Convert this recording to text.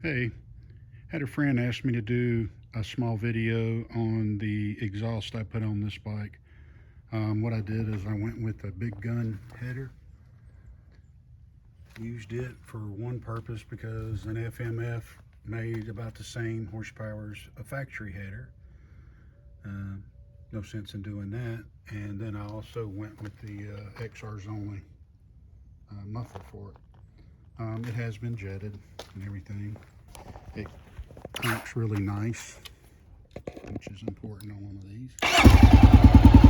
Hey, had a friend ask me to do a small video on the exhaust I put on this bike. What I did is I went with a big gun header. Used it for one purpose because an FMF made about the same horsepower as a factory header. No sense in doing that. And then I also went with the XR's only muffler for it. It has been jetted and everything. It clamps really nice, which is important on one of these.